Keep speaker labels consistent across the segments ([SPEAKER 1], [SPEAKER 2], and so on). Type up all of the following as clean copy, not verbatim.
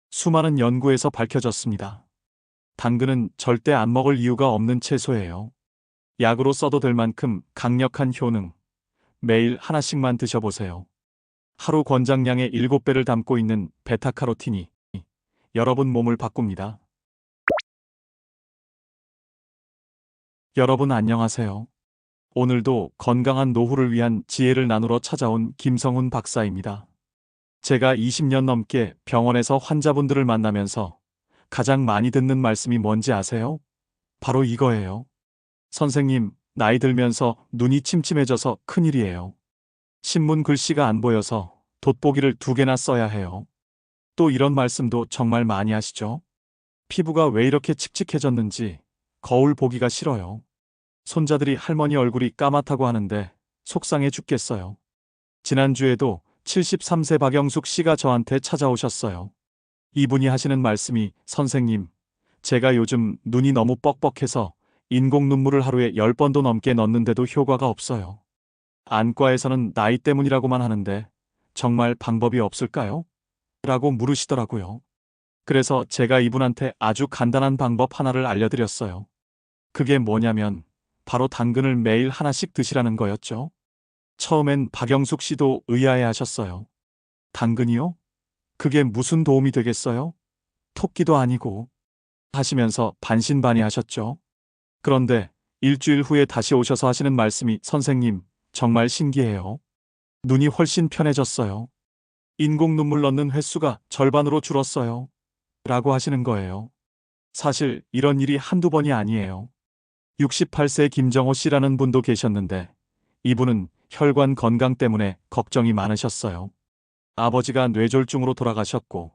[SPEAKER 1] 수많은 연구에서 밝혀졌습니다. 당근은 절대 안 먹을 이유가 없는 채소예요. 약으로 써도 될 만큼 강력한 효능. 매일 하나씩만 드셔보세요. 하루 권장량의 7배를 담고 있는 베타카로틴이 여러분 몸을 바꿉니다. 여러분 안녕하세요. 오늘도 건강한 노후를 위한 지혜를 나누러 찾아온 김성훈 박사입니다. 제가 20년 넘게 병원에서 환자분들을 만나면서 가장 많이 듣는 말씀이 뭔지 아세요? 바로 이거예요. 선생님, 나이 들면서 눈이 침침해져서 큰일이에요. 신문 글씨가 안 보여서 돋보기를 2개나 써야 해요. 또 이런 말씀도 정말 많이 하시죠? 피부가 왜 이렇게 칙칙해졌는지 거울 보기가 싫어요. 손자들이 할머니 얼굴이 까맣다고 하는데 속상해 죽겠어요. 지난주에도 73세 박영숙 씨가 저한테 찾아오셨어요. 이분이 하시는 말씀이 선생님, 제가 요즘 눈이 너무 뻑뻑해서 인공 눈물을 하루에 10번도 넘게 넣는데도 효과가 없어요. 안과에서는 나이 때문이라고만 하는데 정말 방법이 없을까요? 라고 물으시더라고요. 그래서 제가 이분한테 아주 간단한 방법 하나를 알려드렸어요. 그게 뭐냐면 바로 당근을 매일 하나씩 드시라는 거였죠. 처음엔 박영숙 씨도 의아해 하셨어요. 당근이요? 그게 무슨 도움이 되겠어요? 토끼도 아니고 하시면서 반신반의하셨죠. 그런데 일주일 후에 다시 오셔서 하시는 말씀이 선생님, 정말 신기해요. 눈이 훨씬 편해졌어요. 인공 눈물 넣는 횟수가 절반으로 줄었어요. 라고 하시는 거예요. 사실 이런 일이 한두 번이 아니에요. 68세 김정호 씨라는 분도 계셨는데 이분은 혈관 건강 때문에 걱정이 많으셨어요. 아버지가 뇌졸중으로 돌아가셨고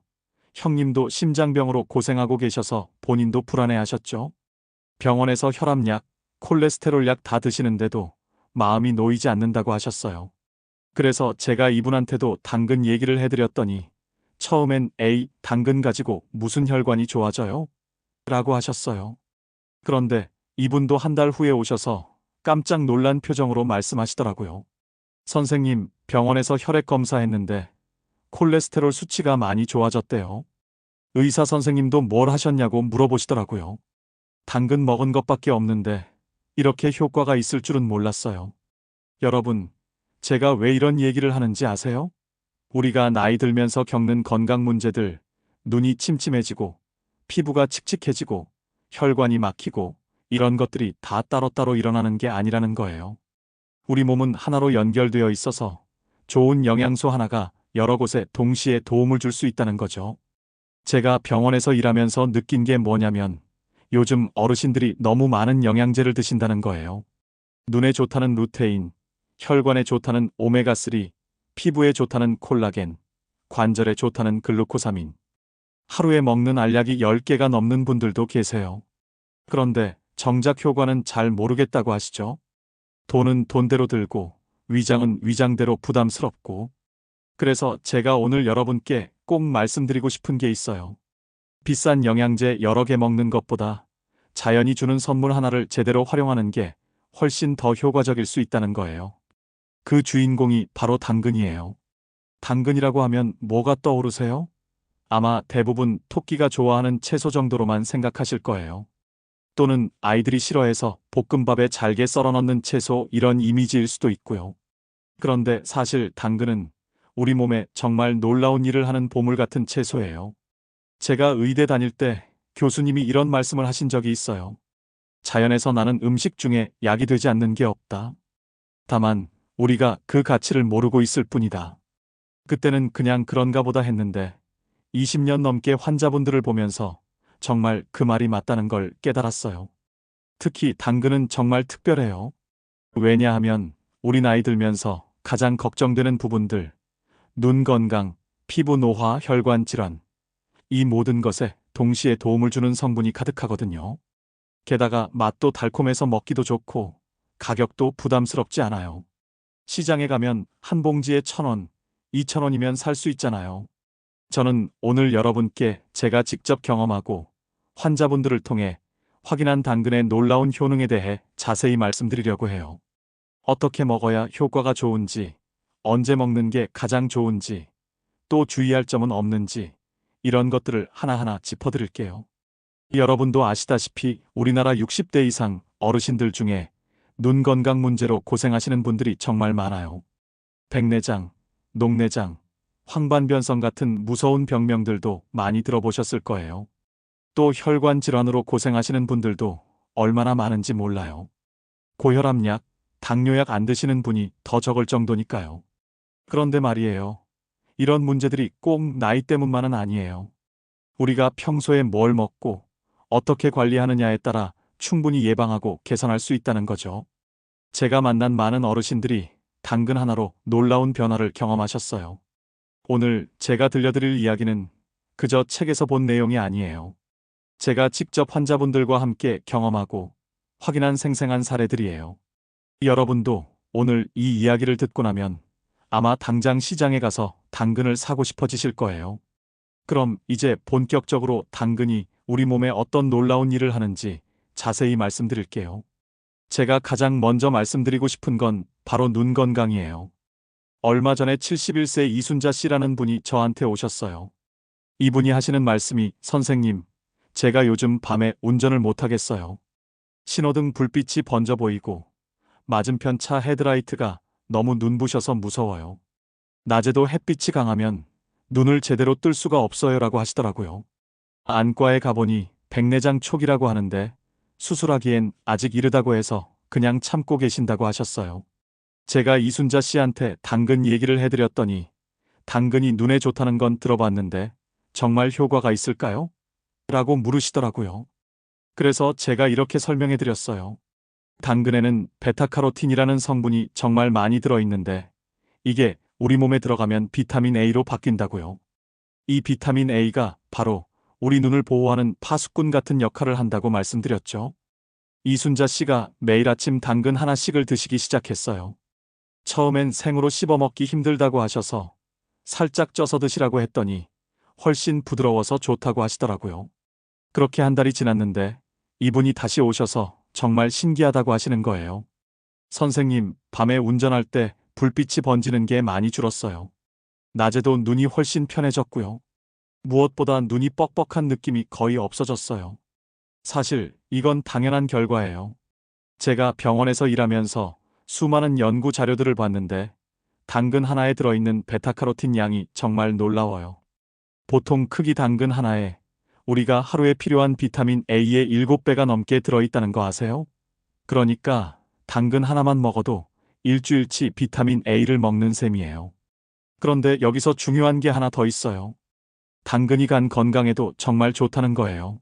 [SPEAKER 1] 형님도 심장병으로 고생하고 계셔서 본인도 불안해하셨죠. 병원에서 혈압약, 콜레스테롤 약 다 드시는데도 마음이 놓이지 않는다고 하셨어요. 그래서 제가 이분한테도 당근 얘기를 해드렸더니 처음엔 에이, 당근 가지고 무슨 혈관이 좋아져요? 라고 하셨어요. 그런데 이분도 한 달 후에 오셔서 깜짝 놀란 표정으로 말씀하시더라고요. 선생님, 병원에서 혈액 검사했는데 콜레스테롤 수치가 많이 좋아졌대요. 의사 선생님도 뭘 하셨냐고 물어보시더라고요. 당근 먹은 것밖에 없는데 이렇게 효과가 있을 줄은 몰랐어요. 여러분, 제가 왜 이런 얘기를 하는지 아세요? 우리가 나이 들면서 겪는 건강 문제들, 눈이 침침해지고, 피부가 칙칙해지고, 혈관이 막히고, 이런 것들이 다 따로따로 일어나는 게 아니라는 거예요. 우리 몸은 하나로 연결되어 있어서 좋은 영양소 하나가 여러 곳에 동시에 도움을 줄 수 있다는 거죠. 제가 병원에서 일하면서 느낀 게 뭐냐면 요즘 어르신들이 너무 많은 영양제를 드신다는 거예요. 눈에 좋다는 루테인, 혈관에 좋다는 오메가3, 피부에 좋다는 콜라겐, 관절에 좋다는 글루코사민. 하루에 먹는 알약이 10개가 넘는 분들도 계세요. 그런데 정작 효과는 잘 모르겠다고 하시죠. 돈은 돈대로 들고 위장은 위장대로 부담스럽고. 그래서 제가 오늘 여러분께 꼭 말씀드리고 싶은 게 있어요. 비싼 영양제 여러 개 먹는 것보다 자연이 주는 선물 하나를 제대로 활용하는 게 훨씬 더 효과적일 수 있다는 거예요. 그 주인공이 바로 당근이에요. 당근이라고 하면 뭐가 떠오르세요? 아마 대부분 토끼가 좋아하는 채소 정도로만 생각하실 거예요. 또는 아이들이 싫어해서 볶음밥에 잘게 썰어 넣는 채소 이런 이미지일 수도 있고요. 그런데 사실 당근은 우리 몸에 정말 놀라운 일을 하는 보물 같은 채소예요. 제가 의대 다닐 때 교수님이 이런 말씀을 하신 적이 있어요. 자연에서 나는 음식 중에 약이 되지 않는 게 없다. 다만 우리가 그 가치를 모르고 있을 뿐이다. 그때는 그냥 그런가 보다 했는데 20년 넘게 환자분들을 보면서 정말 그 말이 맞다는 걸 깨달았어요. 특히 당근은 정말 특별해요. 왜냐하면 우리 나이 들면서 가장 걱정되는 부분들, 눈 건강, 피부 노화, 혈관 질환, 이 모든 것에 동시에 도움을 주는 성분이 가득하거든요. 게다가 맛도 달콤해서 먹기도 좋고 가격도 부담스럽지 않아요. 시장에 가면 한 봉지에 1,000원, 2,000원이면 살 수 있잖아요. 저는 오늘 여러분께 제가 직접 경험하고 환자분들을 통해 확인한 당근의 놀라운 효능에 대해 자세히 말씀드리려고 해요. 어떻게 먹어야 효과가 좋은지, 언제 먹는 게 가장 좋은지, 또 주의할 점은 없는지, 이런 것들을 하나하나 짚어드릴게요. 여러분도 아시다시피 우리나라 60대 이상 어르신들 중에 눈 건강 문제로 고생하시는 분들이 정말 많아요. 백내장, 녹내장, 황반변성 같은 무서운 병명들도 많이 들어보셨을 거예요. 또 혈관 질환으로 고생하시는 분들도 얼마나 많은지 몰라요. 고혈압약, 당뇨약 안 드시는 분이 더 적을 정도니까요. 그런데 말이에요. 이런 문제들이 꼭 나이 때문만은 아니에요. 우리가 평소에 뭘 먹고 어떻게 관리하느냐에 따라 충분히 예방하고 개선할 수 있다는 거죠. 제가 만난 많은 어르신들이 당근 하나로 놀라운 변화를 경험하셨어요. 오늘 제가 들려드릴 이야기는 그저 책에서 본 내용이 아니에요. 제가 직접 환자분들과 함께 경험하고 확인한 생생한 사례들이에요. 여러분도 오늘 이 이야기를 듣고 나면 아마 당장 시장에 가서 당근을 사고 싶어지실 거예요. 그럼 이제 본격적으로 당근이 우리 몸에 어떤 놀라운 일을 하는지 자세히 말씀드릴게요. 제가 가장 먼저 말씀드리고 싶은 건 바로 눈 건강이에요. 얼마 전에 71세 이순자 씨라는 분이 저한테 오셨어요. 이분이 하시는 말씀이 선생님, 제가 요즘 밤에 운전을 못하겠어요. 신호등 불빛이 번져 보이고 맞은편 차 헤드라이트가 너무 눈부셔서 무서워요. 낮에도 햇빛이 강하면 눈을 제대로 뜰 수가 없어요라고 하시더라고요. 안과에 가보니 백내장 초기라고 하는데 수술하기엔 아직 이르다고 해서 그냥 참고 계신다고 하셨어요. 제가 이순자 씨한테 당근 얘기를 해드렸더니 당근이 눈에 좋다는 건 들어봤는데 정말 효과가 있을까요? 라고 물으시더라고요. 그래서 제가 이렇게 설명해드렸어요. 당근에는 베타카로틴이라는 성분이 정말 많이 들어있는데 이게 우리 몸에 들어가면 비타민 A로 바뀐다고요. 이 비타민 A가 바로 우리 눈을 보호하는 파수꾼 같은 역할을 한다고 말씀드렸죠. 이순자 씨가 매일 아침 당근 하나씩을 드시기 시작했어요. 처음엔 생으로 씹어 먹기 힘들다고 하셔서 살짝 쪄서 드시라고 했더니 훨씬 부드러워서 좋다고 하시더라고요. 그렇게 한 달이 지났는데 이분이 다시 오셔서 정말 신기하다고 하시는 거예요. 선생님, 밤에 운전할 때 불빛이 번지는 게 많이 줄었어요. 낮에도 눈이 훨씬 편해졌고요. 무엇보다 눈이 뻑뻑한 느낌이 거의 없어졌어요. 사실 이건 당연한 결과예요. 제가 병원에서 일하면서 수많은 연구 자료들을 봤는데 당근 하나에 들어있는 베타카로틴 양이 정말 놀라워요. 보통 크기 당근 하나에 우리가 하루에 필요한 비타민 A의 7배가 넘게 들어있다는 거 아세요? 그러니까 당근 하나만 먹어도 일주일치 비타민 A를 먹는 셈이에요. 그런데 여기서 중요한 게 하나 더 있어요. 당근이 간 건강에도 정말 좋다는 거예요.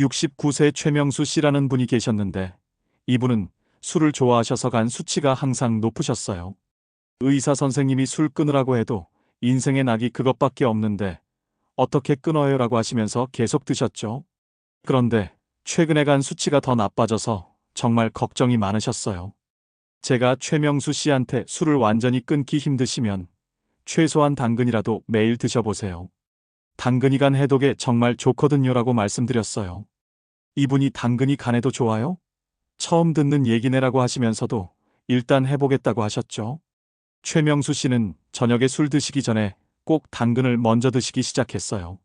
[SPEAKER 1] 69세 최명수 씨라는 분이 계셨는데 이분은 술을 좋아하셔서 간 수치가 항상 높으셨어요. 의사 선생님이 술 끊으라고 해도 인생의 낙이 그것밖에 없는데 어떻게 끊어요? 라고 하시면서 계속 드셨죠. 그런데 최근에 간 수치가 더 나빠져서 정말 걱정이 많으셨어요. 제가 최명수 씨한테 술을 완전히 끊기 힘드시면 최소한 당근이라도 매일 드셔보세요. 당근이 간 해독에 정말 좋거든요 라고 말씀드렸어요. 이분이 당근이 간에도 좋아요? 처음 듣는 얘기네라고 하시면서도 일단 해보겠다고 하셨죠. 최명수 씨는 저녁에 술 드시기 전에 꼭 당근을 먼저 드시기 시작했어요.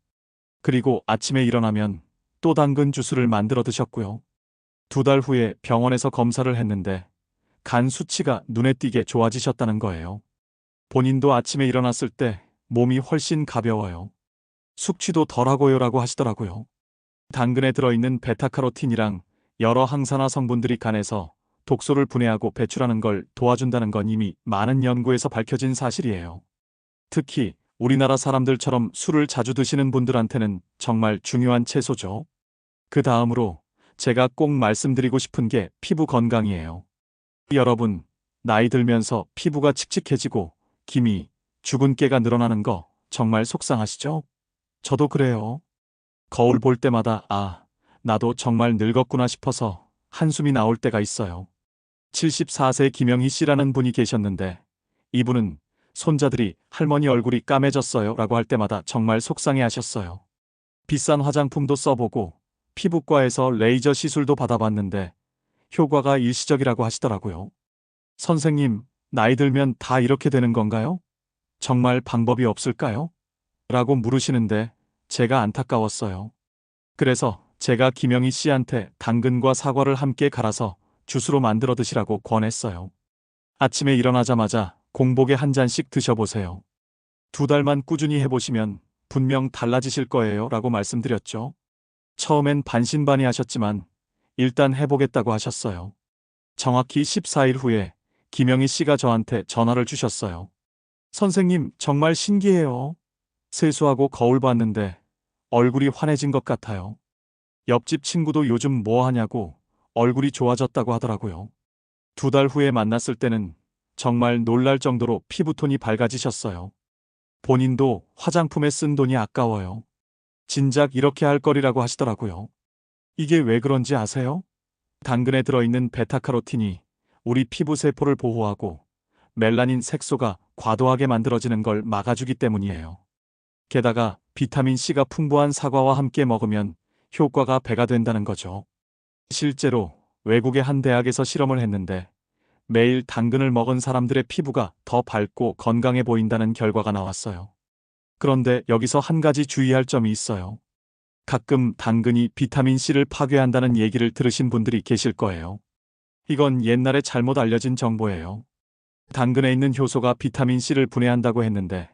[SPEAKER 1] 그리고 아침에 일어나면 또 당근 주스를 만들어 드셨고요. 2달 후에 병원에서 검사를 했는데 간 수치가 눈에 띄게 좋아지셨다는 거예요. 본인도 아침에 일어났을 때 몸이 훨씬 가벼워요. 숙취도 덜하고요라고 하시더라고요. 당근에 들어있는 베타카로틴이랑 여러 항산화 성분들이 간에서 독소를 분해하고 배출하는 걸 도와준다는 건 이미 많은 연구에서 밝혀진 사실이에요. 특히 우리나라 사람들처럼 술을 자주 드시는 분들한테는 정말 중요한 채소죠. 그 다음으로 제가 꼭 말씀드리고 싶은 게 피부 건강이에요. 여러분, 나이 들면서 피부가 칙칙해지고 기미, 주근깨가 늘어나는 거 정말 속상하시죠? 저도 그래요. 거울 볼 때마다 나도 정말 늙었구나 싶어서 한숨이 나올 때가 있어요. 74세 김영희 씨라는 분이 계셨는데 이분은 손자들이 할머니 얼굴이 까매졌어요 라고 할 때마다 정말 속상해 하셨어요. 비싼 화장품도 써보고 피부과에서 레이저 시술도 받아봤는데 효과가 일시적이라고 하시더라고요. 선생님, 나이 들면 다 이렇게 되는 건가요? 정말 방법이 없을까요? 라고 물으시는데 제가 안타까웠어요. 그래서 제가 김영희 씨한테 당근과 사과를 함께 갈아서 주스로 만들어 드시라고 권했어요. 아침에 일어나자마자 공복에 한 잔씩 드셔보세요. 2달만 꾸준히 해보시면 분명 달라지실 거예요. 라고 말씀드렸죠. 처음엔 반신반의하셨지만 일단 해보겠다고 하셨어요. 정확히 14일 후에 김영희 씨가 저한테 전화를 주셨어요. 선생님, 정말 신기해요. 세수하고 거울 봤는데 얼굴이 환해진 것 같아요. 옆집 친구도 요즘 뭐 하냐고 얼굴이 좋아졌다고 하더라고요. 2달 후에 만났을 때는 정말 놀랄 정도로 피부톤이 밝아지셨어요. 본인도 화장품에 쓴 돈이 아까워요. 진작 이렇게 할 거리라고 하시더라고요. 이게 왜 그런지 아세요? 당근에 들어있는 베타카로틴이 우리 피부 세포를 보호하고 멜라닌 색소가 과도하게 만들어지는 걸 막아주기 때문이에요. 게다가 비타민C가 풍부한 사과와 함께 먹으면 효과가 배가 된다는 거죠. 실제로 외국의 한 대학에서 실험을 했는데 매일 당근을 먹은 사람들의 피부가 더 밝고 건강해 보인다는 결과가 나왔어요. 그런데 여기서 한 가지 주의할 점이 있어요. 가끔 당근이 비타민C를 파괴한다는 얘기를 들으신 분들이 계실 거예요. 이건 옛날에 잘못 알려진 정보예요. 당근에 있는 효소가 비타민C를 분해한다고 했는데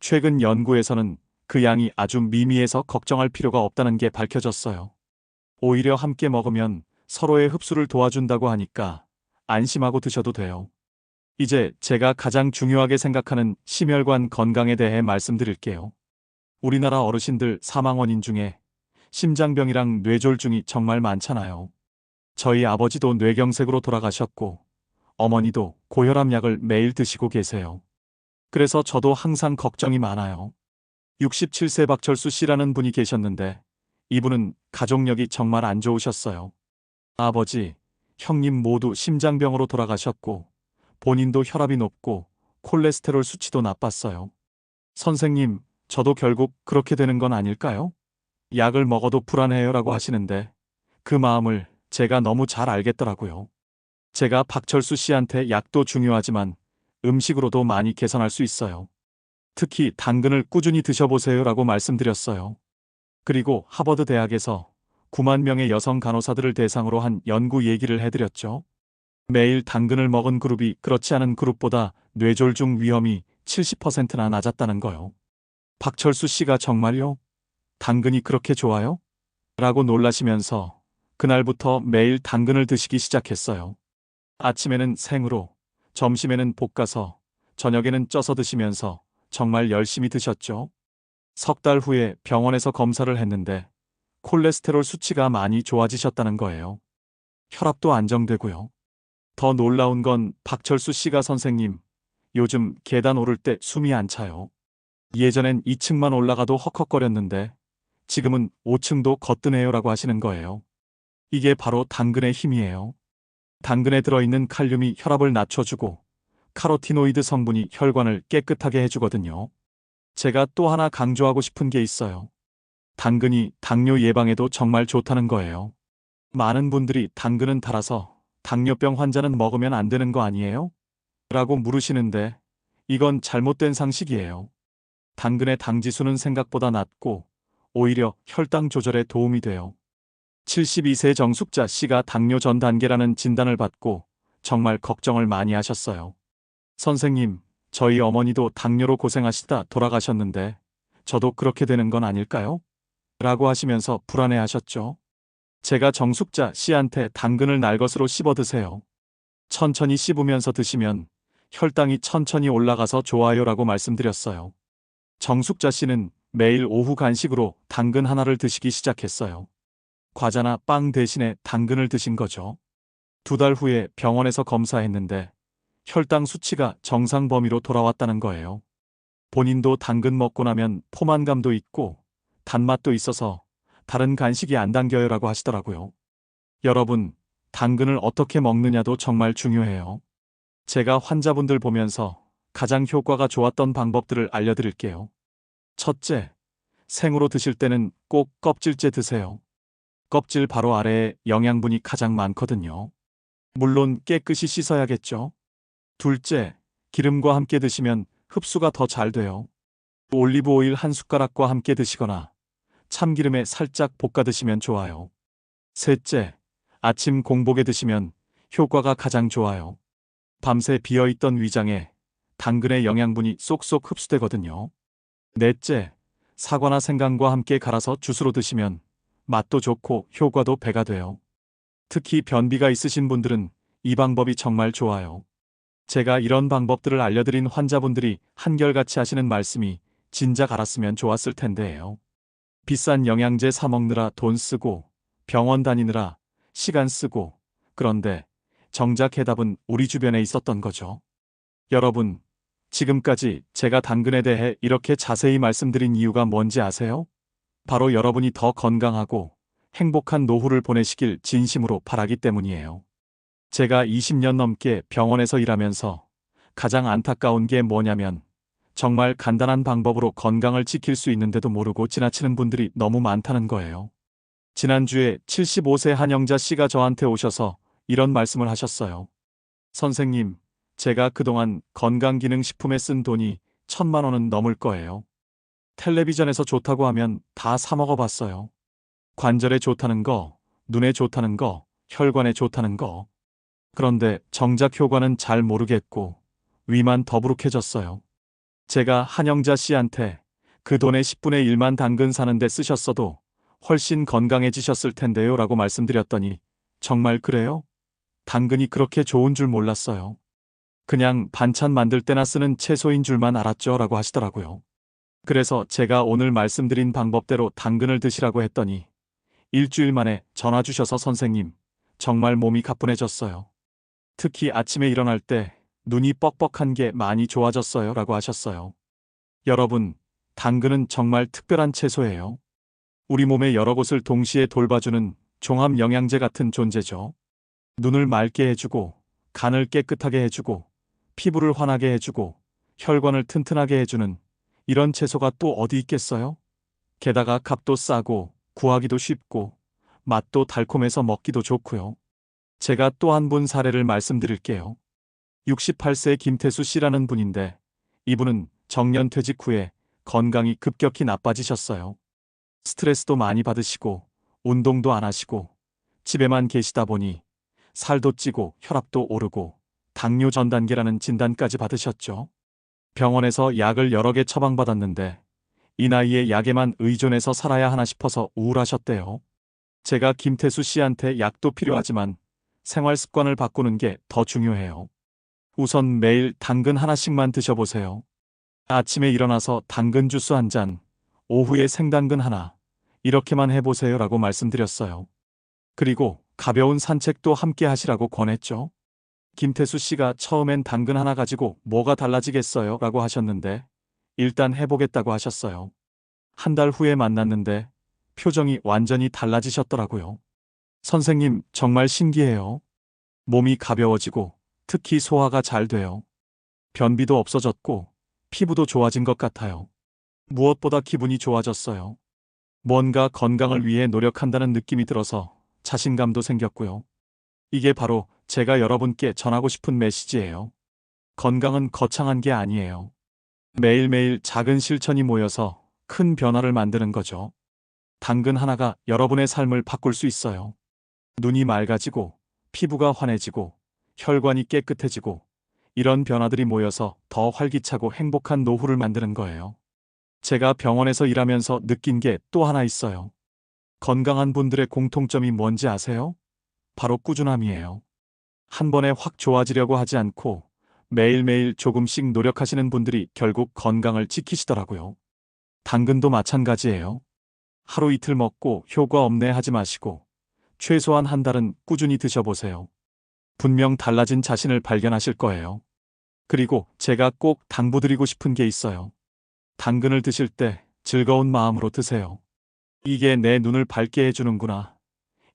[SPEAKER 1] 최근 연구에서는 그 양이 아주 미미해서 걱정할 필요가 없다는 게 밝혀졌어요. 오히려 함께 먹으면 서로의 흡수를 도와준다고 하니까 안심하고 드셔도 돼요. 이제 제가 가장 중요하게 생각하는 심혈관 건강에 대해 말씀드릴게요. 우리나라 어르신들 사망 원인 중에 심장병이랑 뇌졸중이 정말 많잖아요. 저희 아버지도 뇌경색으로 돌아가셨고 어머니도 고혈압 약을 매일 드시고 계세요. 그래서 저도 항상 걱정이 많아요. 67세 박철수 씨라는 분이 계셨는데 이분은 가족력이 정말 안 좋으셨어요. 아버지, 형님 모두 심장병으로 돌아가셨고 본인도 혈압이 높고 콜레스테롤 수치도 나빴어요. 선생님, 저도 결국 그렇게 되는 건 아닐까요? 약을 먹어도 불안해요라고 하시는데 그 마음을 제가 너무 잘 알겠더라고요. 제가 박철수 씨한테 약도 중요하지만 음식으로도 많이 개선할 수 있어요. 특히 당근을 꾸준히 드셔보세요라고 말씀드렸어요. 그리고 하버드 대학에서 9만 명의 여성 간호사들을 대상으로 한 연구 얘기를 해드렸죠. 매일 당근을 먹은 그룹이 그렇지 않은 그룹보다 뇌졸중 위험이 70%나 낮았다는 거요. 박철수 씨가 정말요? 당근이 그렇게 좋아요? 라고 놀라시면서 그날부터 매일 당근을 드시기 시작했어요. 아침에는 생으로, 점심에는 볶아서, 저녁에는 쪄서 드시면서 정말 열심히 드셨죠. 3달 후에 병원에서 검사를 했는데 콜레스테롤 수치가 많이 좋아지셨다는 거예요. 혈압도 안정되고요. 더 놀라운 건 박철수 씨가 선생님, 요즘 계단 오를 때 숨이 안 차요. 예전엔 2층만 올라가도 헉헉거렸는데 지금은 5층도 거뜬해요라고 하시는 거예요. 이게 바로 당근의 힘이에요. 당근에 들어있는 칼륨이 혈압을 낮춰주고 카로티노이드 성분이 혈관을 깨끗하게 해주거든요. 제가 또 하나 강조하고 싶은 게 있어요. 당근이 당뇨 예방에도 정말 좋다는 거예요. 많은 분들이 당근은 달아서 당뇨병 환자는 먹으면 안 되는 거 아니에요? 라고 물으시는데 이건 잘못된 상식이에요. 당근의 당지수는 생각보다 낮고 오히려 혈당 조절에 도움이 돼요. 72세 정숙자 씨가 당뇨 전 단계라는 진단을 받고 정말 걱정을 많이 하셨어요. 선생님, 저희 어머니도 당뇨로 고생하시다 돌아가셨는데 저도 그렇게 되는 건 아닐까요? 라고 하시면서 불안해 하셨죠. 제가 정숙자 씨한테 당근을 날것으로 씹어 드세요. 천천히 씹으면서 드시면 혈당이 천천히 올라가서 좋아요라고 말씀드렸어요. 정숙자 씨는 매일 오후 간식으로 당근 하나를 드시기 시작했어요. 과자나 빵 대신에 당근을 드신 거죠. 2달 후에 병원에서 검사했는데 혈당 수치가 정상 범위로 돌아왔다는 거예요. 본인도 당근 먹고 나면 포만감도 있고 단맛도 있어서 다른 간식이 안 당겨요라고 하시더라고요. 여러분, 당근을 어떻게 먹느냐도 정말 중요해요. 제가 환자분들 보면서 가장 효과가 좋았던 방법들을 알려드릴게요. 첫째, 생으로 드실 때는 꼭 껍질째 드세요. 껍질 바로 아래에 영양분이 가장 많거든요. 물론 깨끗이 씻어야겠죠. 둘째, 기름과 함께 드시면 흡수가 더 잘 돼요. 올리브 오일 한 숟가락과 함께 드시거나 참기름에 살짝 볶아 드시면 좋아요. 셋째, 아침 공복에 드시면 효과가 가장 좋아요. 밤새 비어있던 위장에 당근의 영양분이 쏙쏙 흡수되거든요. 넷째, 사과나 생강과 함께 갈아서 주스로 드시면 맛도 좋고 효과도 배가 돼요. 특히 변비가 있으신 분들은 이 방법이 정말 좋아요. 제가 이런 방법들을 알려드린 환자분들이 한결같이 하시는 말씀이 진작 알았으면 좋았을 텐데요. 비싼 영양제 사 먹느라 돈 쓰고 병원 다니느라 시간 쓰고, 그런데 정작 해답은 우리 주변에 있었던 거죠. 여러분, 지금까지 제가 당근에 대해 이렇게 자세히 말씀드린 이유가 뭔지 아세요? 바로 여러분이 더 건강하고 행복한 노후를 보내시길 진심으로 바라기 때문이에요. 제가 20년 넘게 병원에서 일하면서 가장 안타까운 게 뭐냐면 정말 간단한 방법으로 건강을 지킬 수 있는데도 모르고 지나치는 분들이 너무 많다는 거예요. 지난주에 75세 한영자 씨가 저한테 오셔서 이런 말씀을 하셨어요. 선생님, 제가 그동안 건강기능식품에 쓴 돈이 1,000만 원은 넘을 거예요. 텔레비전에서 좋다고 하면 다 사 먹어봤어요. 관절에 좋다는 거, 눈에 좋다는 거, 혈관에 좋다는 거. 그런데 정작 효과는 잘 모르겠고 위만 더부룩해졌어요. 제가 한영자 씨한테 그 돈의 10분의 1만 당근 사는데 쓰셨어도 훨씬 건강해지셨을 텐데요 라고 말씀드렸더니 정말 그래요? 당근이 그렇게 좋은 줄 몰랐어요. 그냥 반찬 만들 때나 쓰는 채소인 줄만 알았죠 라고 하시더라고요. 그래서 제가 오늘 말씀드린 방법대로 당근을 드시라고 했더니 일주일 만에 전화 주셔서 선생님, 정말 몸이 가뿐해졌어요. 특히 아침에 일어날 때 눈이 뻑뻑한 게 많이 좋아졌어요 라고 하셨어요. 여러분, 당근은 정말 특별한 채소예요. 우리 몸의 여러 곳을 동시에 돌봐주는 종합 영양제 같은 존재죠. 눈을 맑게 해주고, 간을 깨끗하게 해주고, 피부를 환하게 해주고, 혈관을 튼튼하게 해주는 이런 채소가 또 어디 있겠어요? 게다가 값도 싸고, 구하기도 쉽고, 맛도 달콤해서 먹기도 좋고요. 제가 또 한 분 사례를 말씀드릴게요. 68세 김태수 씨라는 분인데 이분은 정년퇴직 후에 건강이 급격히 나빠지셨어요. 스트레스도 많이 받으시고 운동도 안 하시고 집에만 계시다 보니 살도 찌고 혈압도 오르고 당뇨 전 단계라는 진단까지 받으셨죠. 병원에서 약을 여러 개 처방받았는데 이 나이에 약에만 의존해서 살아야 하나 싶어서 우울하셨대요. 제가 김태수 씨한테 약도 필요하지만 생활 습관을 바꾸는 게 더 중요해요. 우선 매일 당근 하나씩만 드셔보세요. 아침에 일어나서 당근 주스 한 잔, 오후에 생당근 하나, 이렇게만 해보세요 라고 말씀드렸어요. 그리고 가벼운 산책도 함께 하시라고 권했죠. 김태수 씨가 처음엔 당근 하나 가지고 뭐가 달라지겠어요 라고 하셨는데 일단 해보겠다고 하셨어요. 한 달 후에 만났는데 표정이 완전히 달라지셨더라고요. 선생님, 정말 신기해요. 몸이 가벼워지고 특히 소화가 잘 돼요. 변비도 없어졌고 피부도 좋아진 것 같아요. 무엇보다 기분이 좋아졌어요. 뭔가 건강을 위해 노력한다는 느낌이 들어서 자신감도 생겼고요. 이게 바로 제가 여러분께 전하고 싶은 메시지예요. 건강은 거창한 게 아니에요. 매일매일 작은 실천이 모여서 큰 변화를 만드는 거죠. 당근 하나가 여러분의 삶을 바꿀 수 있어요. 눈이 맑아지고 피부가 환해지고 혈관이 깨끗해지고 이런 변화들이 모여서 더 활기차고 행복한 노후를 만드는 거예요. 제가 병원에서 일하면서 느낀 게 또 하나 있어요. 건강한 분들의 공통점이 뭔지 아세요? 바로 꾸준함이에요. 한 번에 확 좋아지려고 하지 않고 매일매일 조금씩 노력하시는 분들이 결국 건강을 지키시더라고요. 당근도 마찬가지예요. 하루 이틀 먹고 효과 없네 하지 마시고 최소한 한 달은 꾸준히 드셔보세요. 분명 달라진 자신을 발견하실 거예요. 그리고 제가 꼭 당부드리고 싶은 게 있어요. 당근을 드실 때 즐거운 마음으로 드세요. 이게 내 눈을 밝게 해주는구나.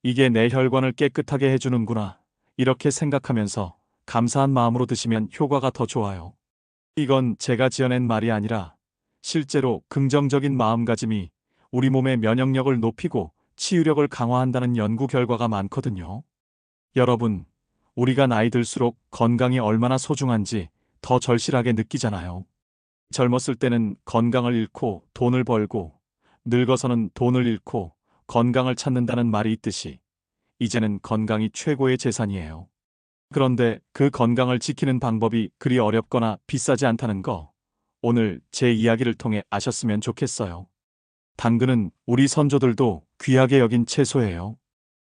[SPEAKER 1] 이게 내 혈관을 깨끗하게 해주는구나. 이렇게 생각하면서 감사한 마음으로 드시면 효과가 더 좋아요. 이건 제가 지어낸 말이 아니라 실제로 긍정적인 마음가짐이 우리 몸의 면역력을 높이고 치유력을 강화한다는 연구 결과가 많거든요. 여러분, 우리가 나이 들수록 건강이 얼마나 소중한지 더 절실하게 느끼잖아요. 젊었을 때는 건강을 잃고 돈을 벌고, 늙어서는 돈을 잃고 건강을 찾는다는 말이 있듯이 이제는 건강이 최고의 재산이에요. 그런데 그 건강을 지키는 방법이 그리 어렵거나 비싸지 않다는 거, 오늘 제 이야기를 통해 아셨으면 좋겠어요. 당근은 우리 선조들도 귀하게 여긴 채소예요.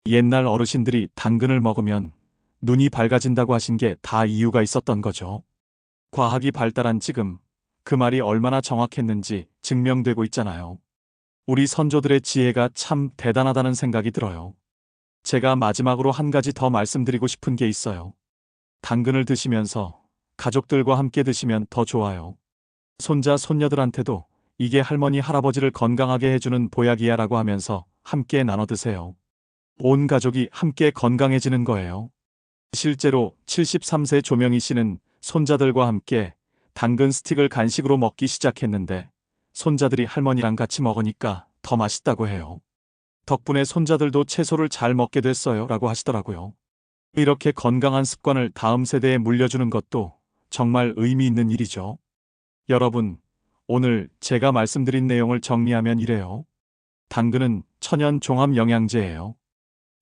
[SPEAKER 1] 옛날 어르신들이 당근을 먹으면 눈이 밝아진다고 하신 게 다 이유가 있었던 거죠. 과학이 발달한 지금 그 말이 얼마나 정확했는지 증명되고 있잖아요. 우리 선조들의 지혜가 참 대단하다는 생각이 들어요. 제가 마지막으로 한 가지 더 말씀드리고 싶은 게 있어요. 당근을 드시면서 가족들과 함께 드시면 더 좋아요. 손자, 손녀들한테도 이게 할머니, 할아버지를 건강하게 해주는 보약이야 라고 하면서 함께 나눠 드세요. 온 가족이 함께 건강해지는 거예요. 실제로 73세 조명희 씨는 손자들과 함께 당근 스틱을 간식으로 먹기 시작했는데 손자들이 할머니랑 같이 먹으니까 더 맛있다고 해요. 덕분에 손자들도 채소를 잘 먹게 됐어요 라고 하시더라고요. 이렇게 건강한 습관을 다음 세대에 물려주는 것도 정말 의미 있는 일이죠. 여러분, 오늘 제가 말씀드린 내용을 정리하면 이래요. 당근은 천연 종합 영양제예요.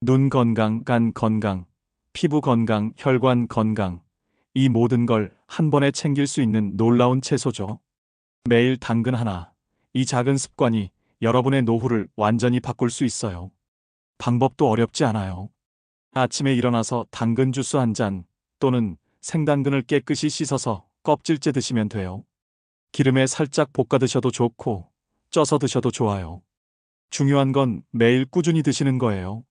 [SPEAKER 1] 눈 건강, 간 건강, 피부 건강, 혈관 건강, 이 모든 걸 한 번에 챙길 수 있는 놀라운 채소죠. 매일 당근 하나, 이 작은 습관이 여러분의 노후를 완전히 바꿀 수 있어요. 방법도 어렵지 않아요. 아침에 일어나서 당근 주스 한 잔 또는 생당근을 깨끗이 씻어서 껍질째 드시면 돼요. 기름에 살짝 볶아 드셔도 좋고 쪄서 드셔도 좋아요. 중요한 건 매일 꾸준히 드시는 거예요.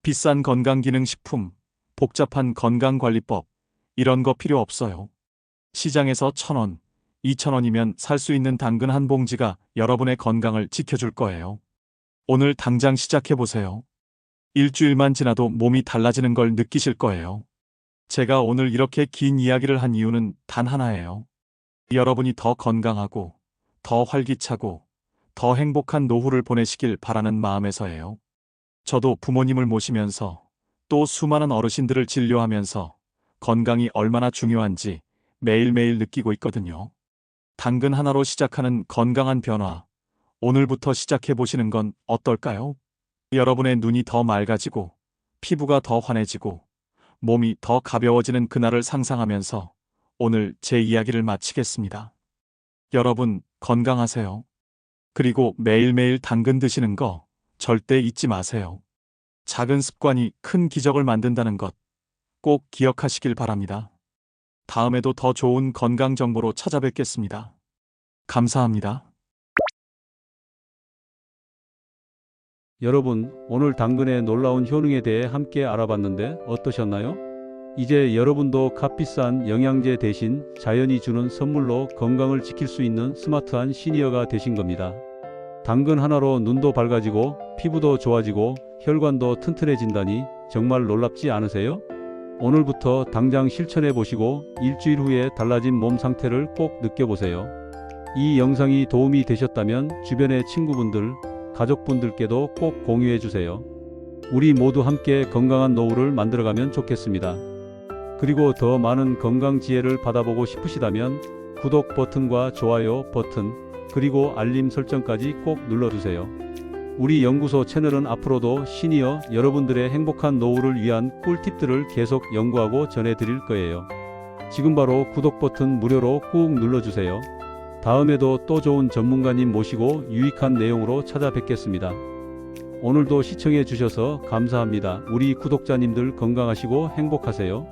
[SPEAKER 1] 비싼 건강기능식품, 복잡한 건강관리법, 이런 거 필요 없어요. 시장에서 1,000원, 2,000원이면 살 수 있는 당근 한 봉지가 여러분의 건강을 지켜줄 거예요. 오늘 당장 시작해보세요. 일주일만 지나도 몸이 달라지는 걸 느끼실 거예요. 제가 오늘 이렇게 긴 이야기를 한 이유는 단 하나예요. 여러분이 더 건강하고, 더 활기차고, 더 행복한 노후를 보내시길 바라는 마음에서예요. 저도 부모님을 모시면서 또 수많은 어르신들을 진료하면서 건강이 얼마나 중요한지 매일매일 느끼고 있거든요. 당근 하나로 시작하는 건강한 변화, 오늘부터 시작해보시는 건 어떨까요? 여러분의 눈이 더 맑아지고, 피부가 더 환해지고, 몸이 더 가벼워지는 그날을 상상하면서 오늘 제 이야기를 마치겠습니다. 여러분, 건강하세요. 그리고 매일매일 당근 드시는 거 절대 잊지 마세요. 작은 습관이 큰 기적을 만든다는 것 꼭 기억하시길 바랍니다. 다음에도 더 좋은 건강 정보로 찾아뵙겠습니다. 감사합니다.
[SPEAKER 2] 여러분, 오늘 당근의 놀라운 효능에 대해 함께 알아봤는데 어떠셨나요? 이제 여러분도 값비싼 영양제 대신 자연이 주는 선물로 건강을 지킬 수 있는 스마트한 시니어가 되신 겁니다. 당근 하나로 눈도 밝아지고 피부도 좋아지고 혈관도 튼튼해진다니 정말 놀랍지 않으세요? 오늘부터 당장 실천해 보시고 일주일 후에 달라진 몸 상태를 꼭 느껴보세요. 이 영상이 도움이 되셨다면 주변의 친구분들, 가족분들께도 꼭 공유해 주세요. 우리 모두 함께 건강한 노후를 만들어가면 좋겠습니다. 그리고 더 많은 건강 지혜를 받아보고 싶으시다면 구독 버튼과 좋아요 버튼, 그리고 알림 설정까지 꼭 눌러주세요. 우리 연구소 채널은 앞으로도 시니어 여러분들의 행복한 노후를 위한 꿀팁들을 계속 연구하고 전해드릴 거예요. 지금 바로 구독 버튼 무료로 꾹 눌러주세요. 다음에도 또 좋은 전문가님 모시고 유익한 내용으로 찾아뵙겠습니다. 오늘도 시청해 주셔서 감사합니다. 우리 구독자님들 건강하시고 행복하세요.